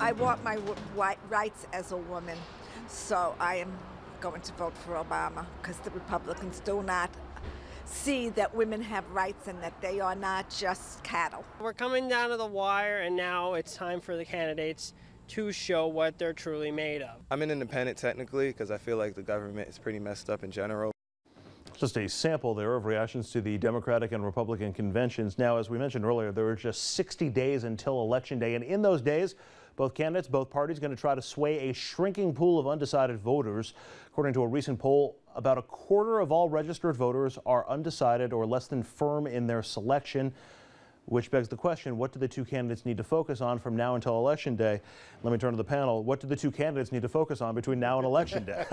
I want my rights as a woman, so I am going to vote for Obama because the Republicans do not see that women have rights and that they are not just cattle. We're coming down to the wire, and now it's time for the candidates to show what they're truly made of. I'm an independent technically because I feel like the government is pretty messed up in general. Just a sample there of reactions to the Democratic and Republican conventions. Now, as we mentioned earlier, there are just 60 days until Election Day, and in those days, both candidates, both parties, going to try to sway a shrinking pool of undecided voters. According to a recent poll, about a quarter of all registered voters are undecided or less than firm in their selection, which begs the question, what do the two candidates need to focus on from now until Election Day? Let me turn to the panel. What do the two candidates need to focus on between now and Election Day?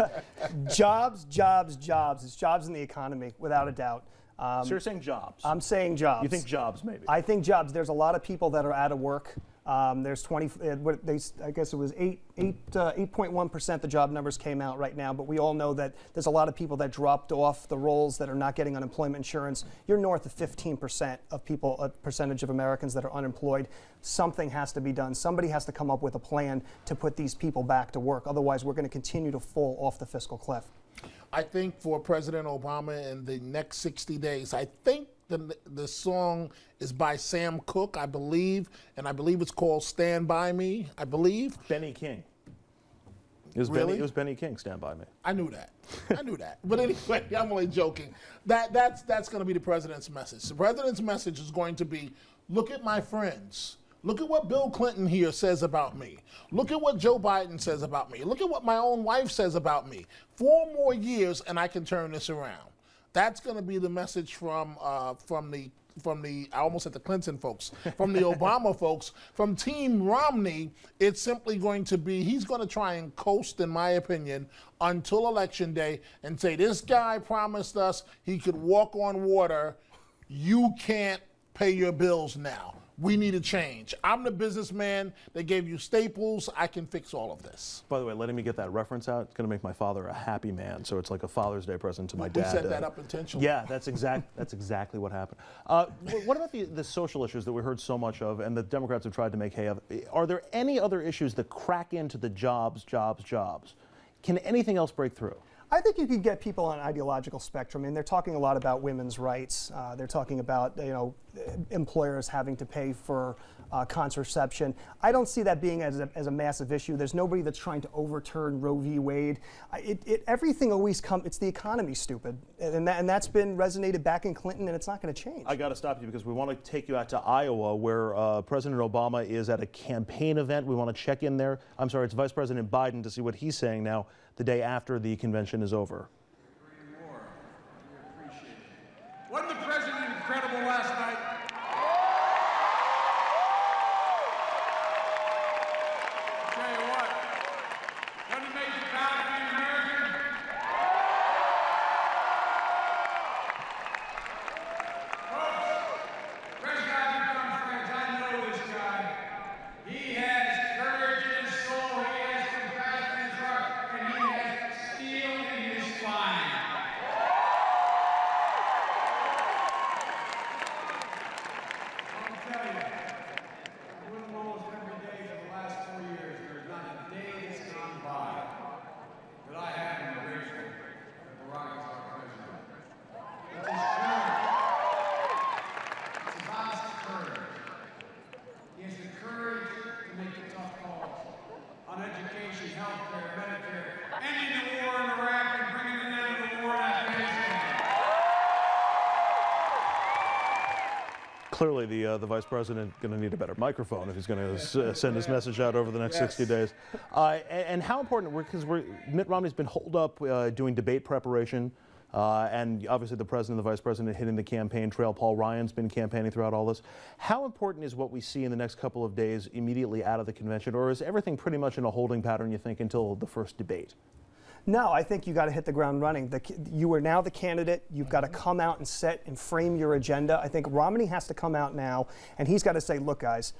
Jobs, jobs, jobs. It's jobs in the economy, without a doubt. So you're saying jobs? I'm saying jobs. You think jobs, maybe? I think jobs. There's a lot of people that are out of work. There's 20, I guess it was 8.1% the job numbers came out right now, but we all know that there's a lot of people that dropped off the rolls that are not getting unemployment insurance. You're north of 15% of people, a percentage of Americans that are unemployed. Something has to be done. Somebody has to come up with a plan to put these people back to work. Otherwise, we're going to continue to fall off the fiscal cliff. I think for President Obama in the next 60 days, I think the song is by Sam Cooke, I believe, and I believe it's called Stand By Me, I believe. Benny King. It was, really? It was Benny King, Stand By Me. I knew that. I knew that. But anyway, I'm only joking. That's going to be the president's message. The president's message is going to be, look at my friends. Look at what Bill Clinton here says about me. Look at what Joe Biden says about me. Look at what my own wife says about me. 4 more years and I can turn this around. That's going to be the message from the I almost said the Clinton folks, from the Obama folks. From Team Romney, it's simply going to be, he's going to try and coast, in my opinion, until Election Day and say, this guy promised us he could walk on water. You can't pay your bills now. We need a change. I'm the businessman that gave you Staples. I can fix all of this. By the way, letting me get that reference out, it's going to make my father a happy man. So it's like a Father's Day present to my dad. We set that up intentionally. Yeah, that's exactly what happened. What about the social issues that we heard so much of and the Democrats have tried to make hay of? Are there any other issues that crack into the jobs? Can anything else break through? I think you could get people on an ideological spectrum. I mean, they're talking a lot about women's rights. They're talking about, employers having to pay for contraception. I don't see that being as a massive issue. There's nobody that's trying to overturn Roe v. Wade. Everything always comes, it's the economy, stupid. And that's been resonated back in Clinton, and it's not going to change. I got to stop you because we want to take you out to Iowa, where President Obama is at a campaign event. We want to check in there. I'm sorry, it's Vice President Biden, to see what he's saying now the day after the convention is over. Wasn't the president incredible last night? I'll tell you what, doesn't it make you proud to be an American? Folks, fresh guy become friends. I know this guy. He has courage in his soul, he has compassion in his heart, and he has steel in his spine. Clearly, the Vice President going to need a better microphone if he's going to send his message out over the next 60 days. And how important, because Mitt Romney's been holed up doing debate preparation, and obviously the President and the Vice President hitting the campaign trail. Paul Ryan's been campaigning throughout all this. How important is what we see in the next couple of days immediately out of the convention, or is everything pretty much in a holding pattern, you think, until the first debate? No, I think you got to hit the ground running. You are now the candidate. You've got to come out and set and frame your agenda. I think Romney has to come out now, and he's got to say, look, guys,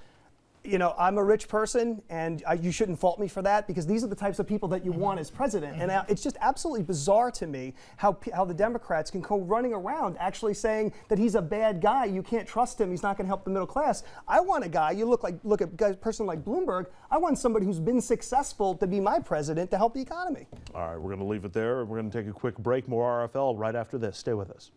You know, I'm a rich person, and you shouldn't fault me for that, because these are the types of people that you want as president. And it's just absolutely bizarre to me how the Democrats can go running around actually saying that he's a bad guy. You can't trust him. He's not going to help the middle class. I want a guy. Look at a person like Bloomberg. I want somebody who's been successful to be my president to help the economy. All right, we're going to leave it there. We're going to take a quick break. More RFL right after this. Stay with us.